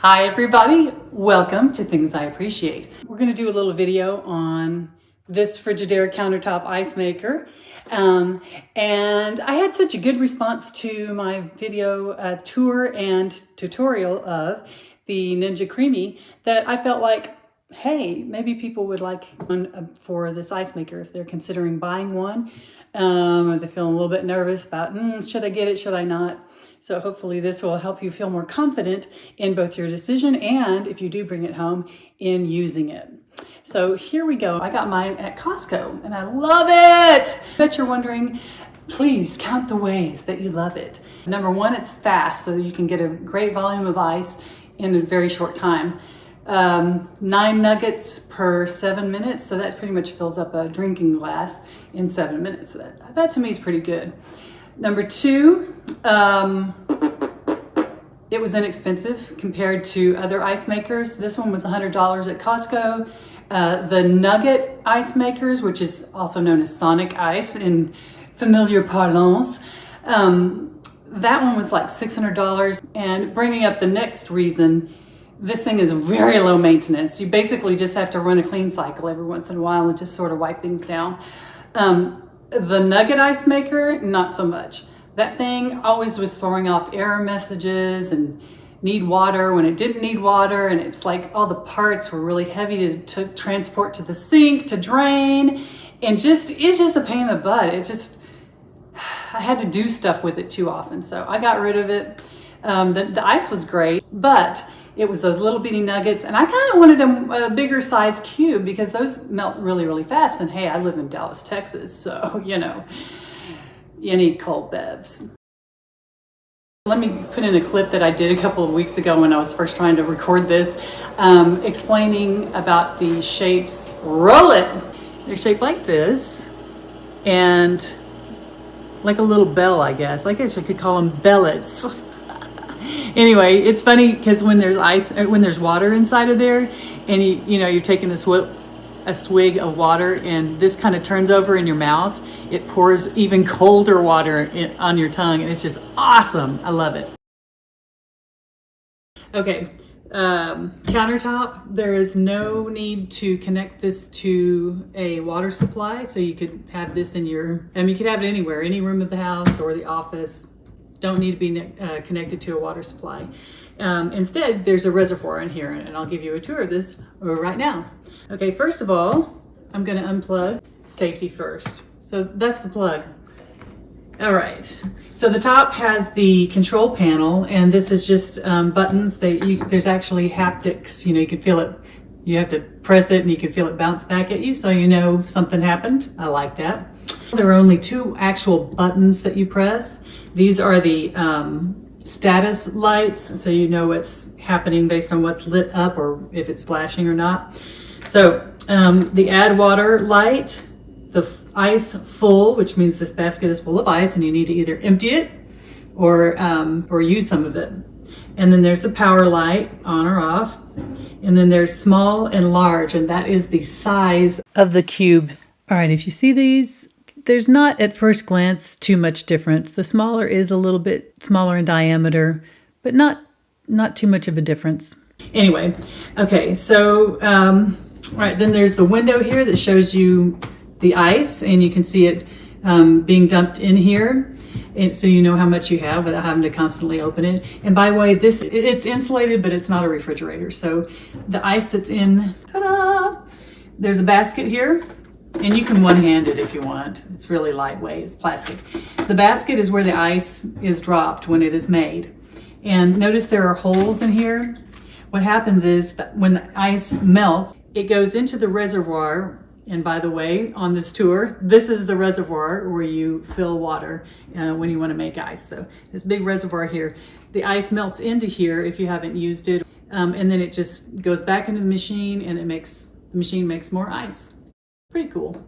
Hi everybody, welcome to Things I Appreciate. We're going to do a little video on this Frigidaire countertop ice maker. And I had such a good response to my video tour and tutorial of the Ninja Creamy that I felt like, hey, maybe people would like one for this ice maker if they're considering buying one. Or they're feeling a little bit nervous about, should I get it, should I not? So hopefully this will help you feel more confident in both your decision and, if you do bring it home, in using it. So here we go. I got mine at Costco and I love it. I bet you're wondering, please count the ways that you love it. Number one, it's fast, so you can get a great volume of ice in a very short time. 9 nuggets per 7 minutes, so that pretty much fills up a drinking glass in 7 minutes. So that to me is pretty good. Number two, it was inexpensive compared to other ice makers. This one was $100 at Costco. The nugget ice makers, which is also known as Sonic Ice in familiar parlance, that one was like $600. And bringing up the next reason, this thing is very low maintenance. You basically just have to run a clean cycle every once in a while and just sort of wipe things down. The nugget ice maker, not so much. That thing always was throwing off error messages and need water when it didn't need water. And it's like all the parts were really heavy to transport to the sink, to drain. And it's just a pain in the butt. I had to do stuff with it too often. So I got rid of it. The ice was great, but it was those little bitty nuggets, and I kind of wanted a bigger size cube because those melt really, really fast. And hey, I live in Dallas, Texas, so you need cold bevs. Let me put in a clip that I did a couple of weeks ago when I was first trying to record this, explaining about the shapes. Roll it! They're shaped like this, and like a little bell, I guess. I guess I could call them bellets. Anyway, it's funny because when there's water inside of there, and you're taking a swig of water, and this kind of turns over in your mouth, it pours even colder water on your tongue, and it's just awesome. I love it. Okay, countertop. There is no need to connect this to a water supply, so you could have this in you could have it anywhere, any room of the house or the office. Don't need to be connected to a water supply. Instead, there's a reservoir in here, and I'll give you a tour of this right now. Okay, first of all, I'm going to unplug. Safety first. So that's the plug. All right. So the top has the control panel, and this is just buttons. There's actually haptics. You can feel it. You have to press it, and you can feel it bounce back at you, so you know something happened. I like that. There are only 2 actual buttons that you press. These are the status lights, so you know what's happening based on what's lit up or if it's flashing or not. So the add water light, the ice full, which means this basket is full of ice and you need to either empty it or use some of it. And then there's the power light, on or off. And then there's small and large, and that is the size of the cube. All right, if you see these, there's not at first glance too much difference. The smaller is a little bit smaller in diameter, but not too much of a difference. Anyway, okay, so right, then there's the window here that shows you the ice, and you can see it being dumped in here, and so you know how much you have without having to constantly open it. And by the way, it's insulated, but it's not a refrigerator. So the ice that's in, ta-da! There's a basket here. And you can one-hand it if you want. It's really lightweight, it's plastic. The basket is where the ice is dropped when it is made. And notice there are holes in here. What happens is that when the ice melts, it goes into the reservoir. And by the way, on this tour, this is the reservoir where you fill water when you want to make ice. So this big reservoir here, the ice melts into here if you haven't used it. And then it just goes back into the machine, and the machine makes more ice. Pretty cool.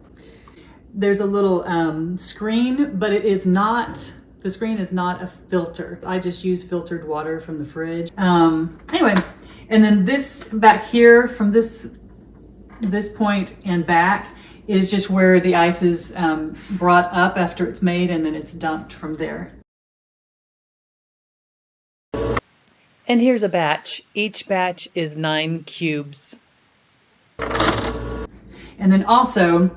There's a little screen, but the screen is not a filter. I just use filtered water from the fridge. Anyway, and then this back here from this point and back is just where the ice is brought up after it's made, and then it's dumped from there. And here's a batch. Each batch is 9 cubes. And then also,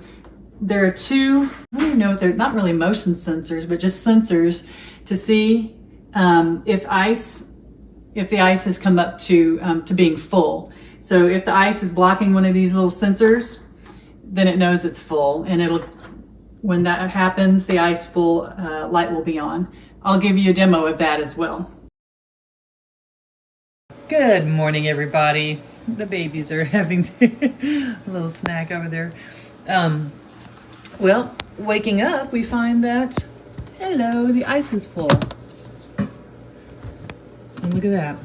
there are two, I don't even know if they're not really motion sensors, but just sensors to see if the ice has come up to being full. So if the ice is blocking one of these little sensors, then it knows it's full, and when that happens, the ice full light will be on. I'll give you a demo of that as well. Good morning, everybody. The babies are having a little snack over there. Well, waking up, we find that, hello, the ice is full. And look at that.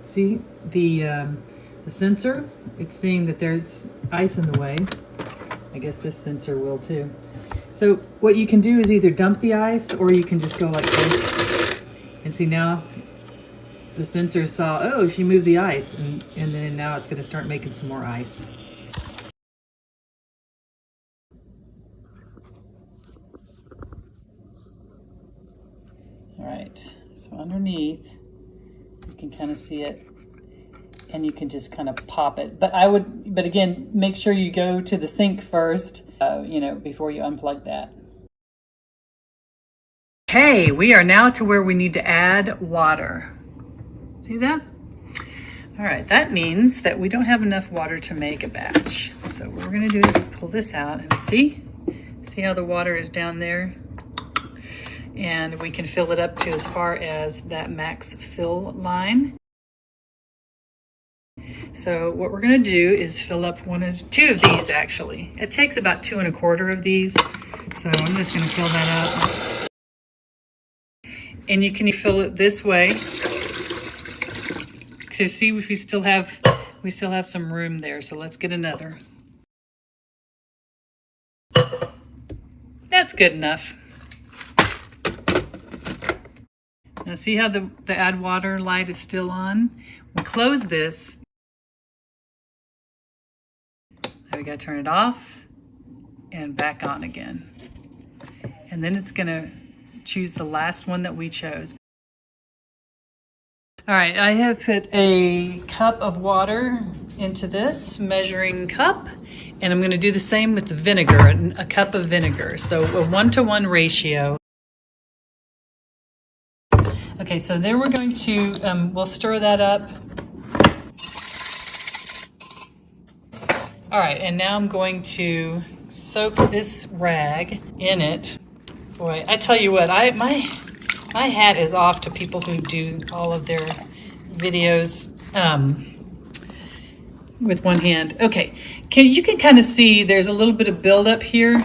See the sensor? It's seeing that there's ice in the way. I guess this sensor will too. So what you can do is either dump the ice, or you can just go like this. And see, now the sensor saw, oh, she moved the ice, and then now it's going to start making some more ice. All right, so underneath, you can kind of see it, and you can just kind of pop it. But again, make sure you go to the sink first, before you unplug that. Okay, we are now to where we need to add water. See that? All right, that means that we don't have enough water to make a batch. So what we're gonna do is pull this out and see how the water is down there? And we can fill it up to as far as that max fill line. So what we're gonna do is fill up two of these actually. It takes about 2 1/4 of these. So I'm just gonna fill that up. And you can fill it this way. So see, if we still have some room there. So let's get another. That's good enough. Now see how the add water light is still on? We close this. Now we gotta turn it off and back on again. And then it's gonna choose the last one that we chose. All right, I have put a cup of water into this measuring cup, and I'm gonna do the same with the vinegar, a cup of vinegar. So a 1-to-1 ratio. Okay, so then we're going to, we'll stir that up. All right, and now I'm going to soak this rag in it. Boy, I tell you what, my hat is off to people who do all of their videos with one hand. Okay, you can kind of see there's a little bit of buildup here.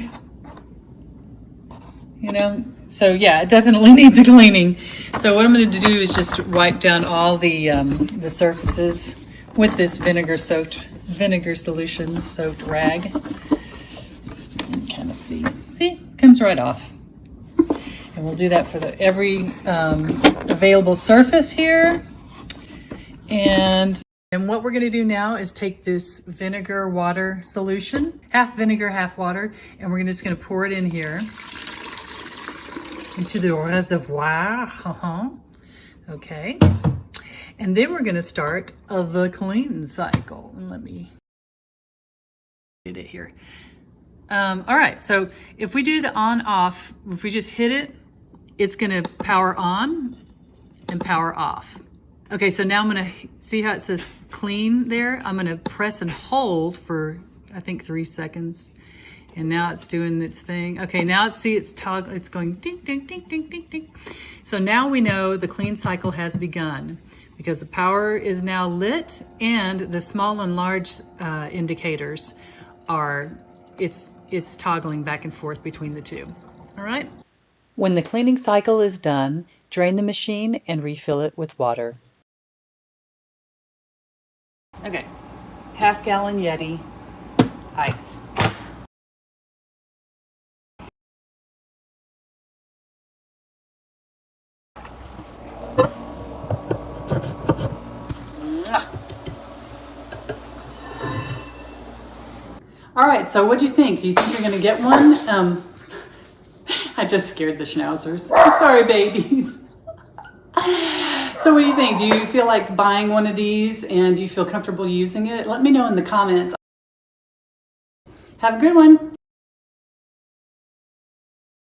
So yeah, it definitely needs cleaning. So what I'm going to do is just wipe down all the surfaces with this vinegar solution soaked rag. And kind of see, comes right off. And we'll do that for every available surface here. And what we're going to do now is take this vinegar water solution, half vinegar, half water, and we're just going to pour it in here into the reservoir. Okay. And then we're going to start the clean cycle. And let me get it here. All right, so if we do the on-off, if we just hit it, it's gonna power on and power off. Okay, so now I'm gonna see how it says clean there. I'm gonna press and hold for, I think, 3 seconds. And now it's doing its thing. Okay, now it's going ding, ding, ding, ding, ding, ding. So now we know the clean cycle has begun because the power is now lit and the small and large indicators it's toggling back and forth between the two. All right? When the cleaning cycle is done, drain the machine and refill it with water. Okay, half-gallon Yeti, ice. All right, so what do you think? Do you think you're gonna get one? I just scared the schnauzers. Sorry, babies. So what do you think? Do you feel like buying one of these and do you feel comfortable using it? Let me know in the comments. Have a good one.